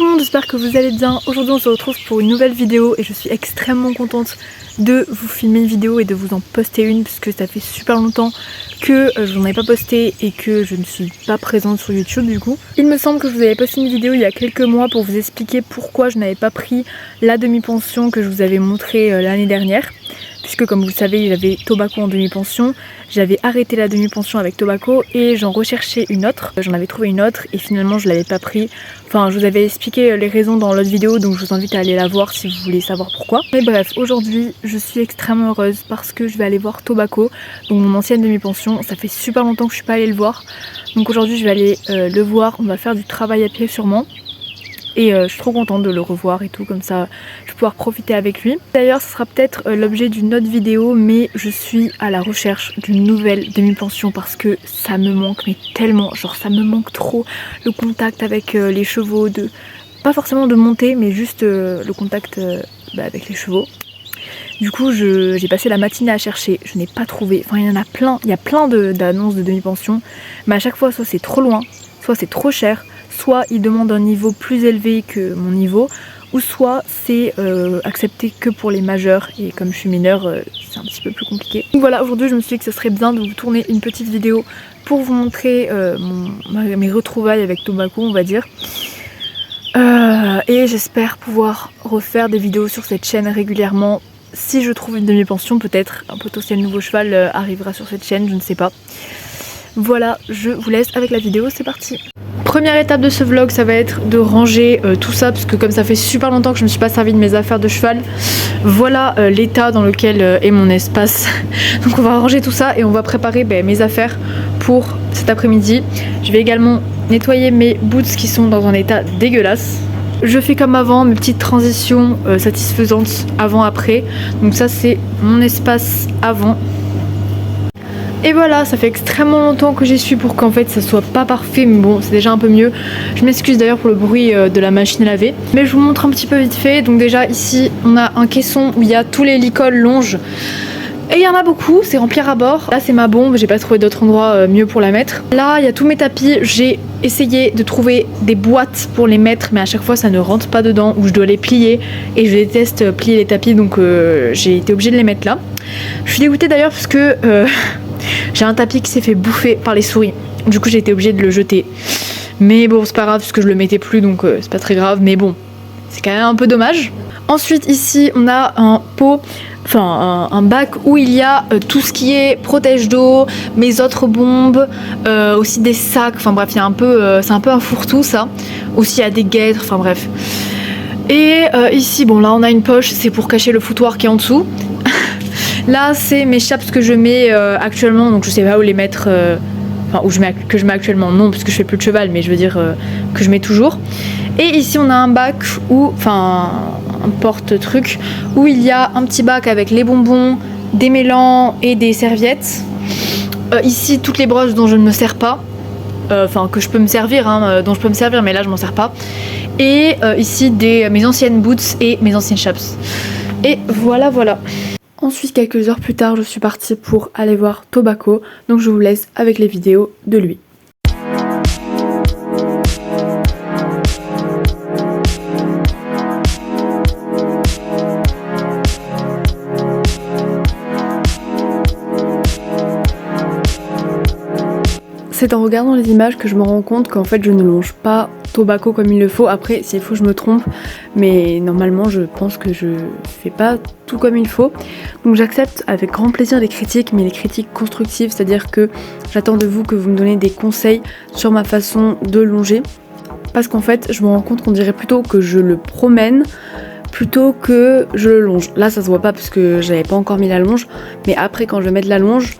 le monde, j'espère que vous allez bien. Aujourd'hui on se retrouve pour une nouvelle vidéo et je suis extrêmement contente de vous filmer une vidéo et de vous en poster une parce que ça fait super longtemps que je n'en ai pas posté et que je ne suis pas présente sur YouTube du coup. Il me semble que je vous avais posté une vidéo il y a quelques mois pour vous expliquer pourquoi je n'avais pas pris la demi-pension que je vous avais montrée l'année dernière. Puisque comme vous le savez j'avais Tobacco en demi-pension, j'avais arrêté la demi-pension avec Tobacco et j'en recherchais une autre, j'en avais trouvé une autre et finalement je l'avais pas pris. Enfin je vous avais expliqué les raisons dans l'autre vidéo donc je vous invite à aller la voir si vous voulez savoir pourquoi. Mais bref, aujourd'hui je suis extrêmement heureuse parce que je vais aller voir Tobacco, donc mon ancienne demi-pension. Ça fait super longtemps que je suis pas allée le voir, donc aujourd'hui je vais aller le voir, on va faire du travail à pied sûrement. Et je suis trop contente de le revoir et tout, comme ça je vais pouvoir profiter avec lui. D'ailleurs ce sera peut-être l'objet d'une autre vidéo, mais je suis à la recherche d'une nouvelle demi-pension parce que ça me manque mais tellement, genre ça me manque trop le contact avec les chevaux, pas forcément de monter mais juste le contact avec les chevaux. Du coup j'ai passé la matinée à chercher, je n'ai pas trouvé, enfin il y en a plein, il y a plein d'annonces de demi-pension, mais à chaque fois soit c'est trop loin, soit c'est trop cher, soit ils demandent un niveau plus élevé que mon niveau, ou soit c'est accepté que pour les majeurs, et comme je suis mineure c'est un petit peu plus compliqué. Donc voilà, aujourd'hui je me suis dit que ce serait bien de vous tourner une petite vidéo pour vous montrer mes retrouvailles avec Tobacco on va dire. Et j'espère pouvoir refaire des vidéos sur cette chaîne régulièrement. Si je trouve une demi-pension, peut-être un potentiel nouveau cheval arrivera sur cette chaîne, je ne sais pas. Voilà, je vous laisse avec la vidéo, c'est parti. Première étape de ce vlog, ça va être de ranger tout ça parce que comme ça fait super longtemps que je ne me suis pas servi de mes affaires de cheval, voilà l'état dans lequel est mon espace. Donc on va ranger tout ça et on va préparer mes affaires pour cet après-midi. Je vais également nettoyer mes boots qui sont dans un état dégueulasse. Je fais comme avant, mes petites transitions satisfaisantes avant-après. Donc ça c'est mon espace avant. Et voilà, ça fait extrêmement longtemps que j'y suis pour qu'en fait ça soit pas parfait, mais bon c'est déjà un peu mieux. Je m'excuse d'ailleurs pour le bruit de la machine à laver, mais je vous montre un petit peu vite fait. Donc déjà ici on a un caisson où il y a tous les licoles longes et il y en a beaucoup, c'est rempli à bord. Là c'est ma bombe, j'ai pas trouvé d'autre endroit mieux pour la mettre. Là il y a tous mes tapis, j'ai essayé de trouver des boîtes pour les mettre mais à chaque fois ça ne rentre pas dedans ou je dois les plier et je déteste plier les tapis donc j'ai été obligée de les mettre là. Je suis dégoûtée d'ailleurs parce que j'ai un tapis qui s'est fait bouffer par les souris. Du coup j'ai été obligée de le jeter. Mais bon c'est pas grave parce que je le mettais plus donc c'est pas très grave. Mais bon c'est quand même un peu dommage. Ensuite ici on a un pot, enfin un bac où il y a tout ce qui est protège d'eau, mes autres bombes, aussi des sacs. Enfin bref il y a un peu, c'est un peu un fourre-tout ça. Aussi il y a des guêtres, enfin bref. Et ici bon là on a une poche, c'est pour cacher le foutoir qui est en dessous. Là c'est mes chaps que je mets actuellement, donc je sais pas où les mettre, enfin que je mets actuellement, non parce que je fais plus de cheval, mais je veux dire que je mets toujours. Et ici on a un bac où, enfin un porte-truc, où il y a un petit bac avec les bonbons, des mélans et des serviettes. Ici toutes les brosses dont je ne me sers pas, enfin que je peux me servir, hein, dont je peux me servir mais là je m'en sers pas. Et ici mes anciennes boots et mes anciennes chaps. Et voilà voilà. Ensuite, quelques heures plus tard, je suis partie pour aller voir Tobacco, donc je vous laisse avec les vidéos de lui. C'est en regardant les images que je me rends compte qu'en fait je ne longe pas Tobacco comme il le faut. Après s'il faut je me trompe, mais normalement je pense que je fais pas tout comme il faut. Donc j'accepte avec grand plaisir les critiques, mais les critiques constructives, c'est-à-dire que j'attends de vous que vous me donnez des conseils sur ma façon de longer. Parce qu'en fait je me rends compte qu'on dirait plutôt que je le promène plutôt que je le longe. Là ça se voit pas parce que j'avais pas encore mis la longe, mais après quand je vais mettre la longe,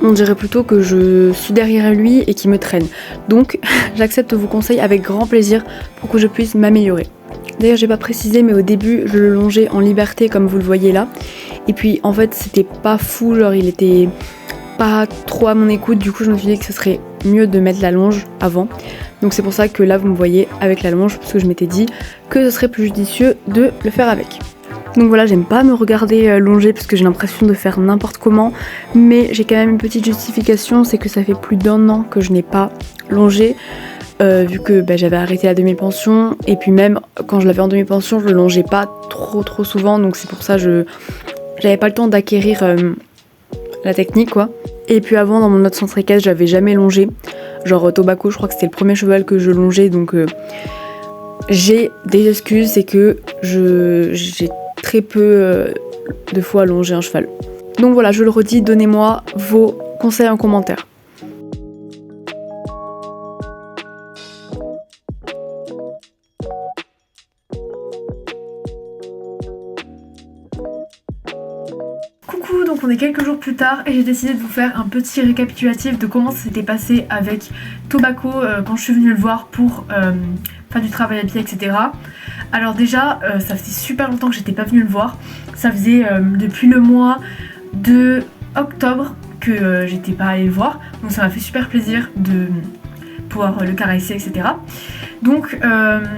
on dirait plutôt que je suis derrière lui et qu'il me traîne. Donc j'accepte vos conseils avec grand plaisir pour que je puisse m'améliorer. D'ailleurs j'ai pas précisé mais au début je le longeais en liberté comme vous le voyez là. Et puis en fait c'était pas fou, genre il était pas trop à mon écoute. Du coup je me suis dit que ce serait mieux de mettre la longe avant. Donc c'est pour ça que là vous me voyez avec la longe parce que je m'étais dit que ce serait plus judicieux de le faire avec. Donc voilà, j'aime pas me regarder longer parce que j'ai l'impression de faire n'importe comment, mais j'ai quand même une petite justification, c'est que ça fait plus d'1 an que je n'ai pas longé. vu que j'avais arrêté la demi-pension, et puis même quand je l'avais en demi-pension je le longeais pas trop souvent, donc c'est pour ça j'avais pas le temps d'acquérir la technique quoi. Et puis avant dans mon autre centre équestre j'avais jamais longé, genre Tobacco je crois que c'était le premier cheval que je longeais, donc j'ai des excuses, c'est que j'ai très peu de fois longé un cheval. Donc voilà, je le redis, donnez-moi vos conseils en commentaire. Coucou, donc on est quelques jours plus tard et j'ai décidé de vous faire un petit récapitulatif de comment ça s'était passé avec Tobacco quand je suis venue le voir pour faire du travail à pied, etc. Alors déjà, ça faisait super longtemps que j'étais pas venue le voir. Ça faisait depuis le mois de octobre que j'étais pas allée le voir. Donc ça m'a fait super plaisir de pouvoir le caresser, etc. Donc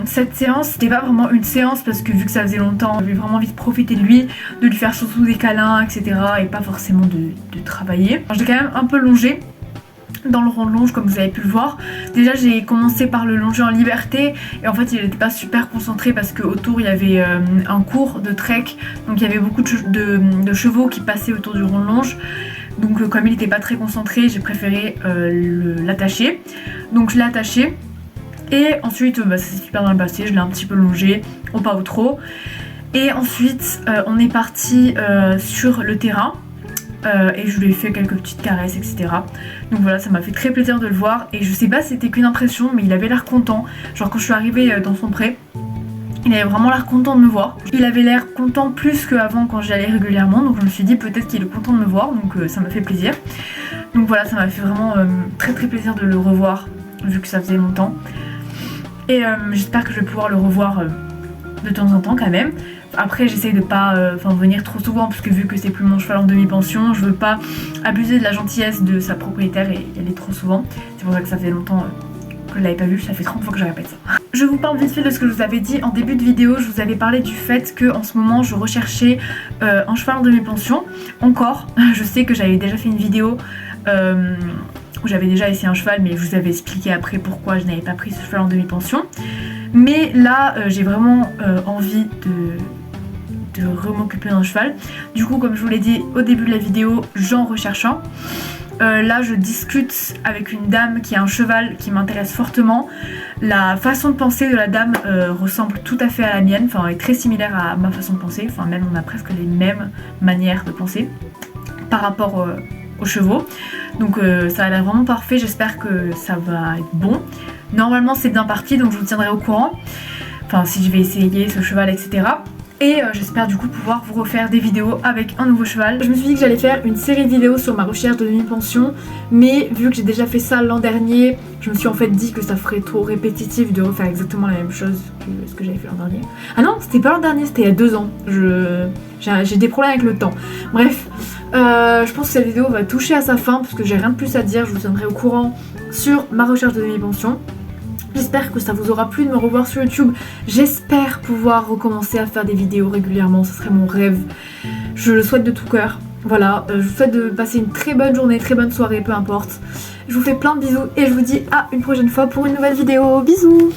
cette séance, c'était pas vraiment une séance parce que vu que ça faisait longtemps, j'avais vraiment envie de profiter de lui, de lui faire surtout des câlins, etc. et pas forcément de travailler. Alors, j'ai quand même un peu longé dans le rond de longe comme vous avez pu le voir. Déjà j'ai commencé par le longer en liberté et en fait il n'était pas super concentré parce qu'autour il y avait un cours de trek, donc il y avait beaucoup de chevaux qui passaient autour du rond de longe. Donc comme il n'était pas très concentré, j'ai préféré l'attacher. Donc je l'ai attaché et ensuite ça s'est super bien passé, je l'ai un petit peu longé, au pas ou trop. Et ensuite on est parti sur le terrain. Et je lui ai fait quelques petites caresses, etc. Donc voilà, ça m'a fait très plaisir de le voir. Et je sais pas si c'était qu'une impression, mais il avait l'air content. Genre quand je suis arrivée dans son pré, il avait vraiment l'air content de me voir. Il avait l'air content plus qu'avant quand j'y allais régulièrement. Donc je me suis dit peut-être qu'il est content de me voir. Donc ça m'a fait plaisir. Donc voilà, ça m'a fait vraiment très plaisir de le revoir, vu que ça faisait longtemps. Et j'espère que je vais pouvoir le revoir de temps en temps quand même. Après j'essaye de pas venir trop souvent parce que vu que c'est plus mon cheval en demi-pension, je veux pas abuser de la gentillesse de sa propriétaire et y aller trop souvent. C'est pour ça que ça fait longtemps que je l'avais pas vu, ça fait 30 fois que je répète ça. Je vous parle vite fait de ce que je vous avais dit en début de vidéo. Je vous avais parlé du fait que en ce moment je recherchais un cheval en demi-pension. Encore, je sais que j'avais déjà fait une vidéo où j'avais déjà essayé un cheval, mais je vous avais expliqué après pourquoi je n'avais pas pris ce cheval en demi-pension. Mais là j'ai vraiment envie de m'occuper d'un cheval. Du coup comme je vous l'ai dit au début de la vidéo, j'en recherche un. Là je discute avec une dame qui a un cheval qui m'intéresse fortement. La façon de penser de la dame ressemble tout à fait à la mienne, enfin est très similaire à ma façon de penser, enfin même on a presque les mêmes manières de penser par rapport aux chevaux. Donc ça a l'air vraiment parfait, j'espère que ça va être bon. Normalement c'est bien parti, donc je vous tiendrai au courant, enfin si je vais essayer ce cheval, etc. Et j'espère du coup pouvoir vous refaire des vidéos avec un nouveau cheval. Je me suis dit que j'allais faire une série de vidéos sur ma recherche de demi-pension, mais vu que j'ai déjà fait ça l'an dernier, je me suis en fait dit que ça ferait trop répétitif de refaire exactement la même chose que ce que j'avais fait l'an dernier. Ah non, c'était pas l'an dernier, c'était il y a 2 ans. J'ai des problèmes avec le temps. Bref, je pense que cette vidéo va toucher à sa fin parce que j'ai rien de plus à dire. Je vous tiendrai au courant sur ma recherche de demi-pension. J'espère que ça vous aura plu de me revoir sur YouTube. J'espère pouvoir recommencer à faire des vidéos régulièrement, ce serait mon rêve. Je le souhaite de tout cœur. Voilà, je vous souhaite de passer une très bonne journée, très bonne soirée, peu importe. Je vous fais plein de bisous et je vous dis à une prochaine fois pour une nouvelle vidéo. Bisous!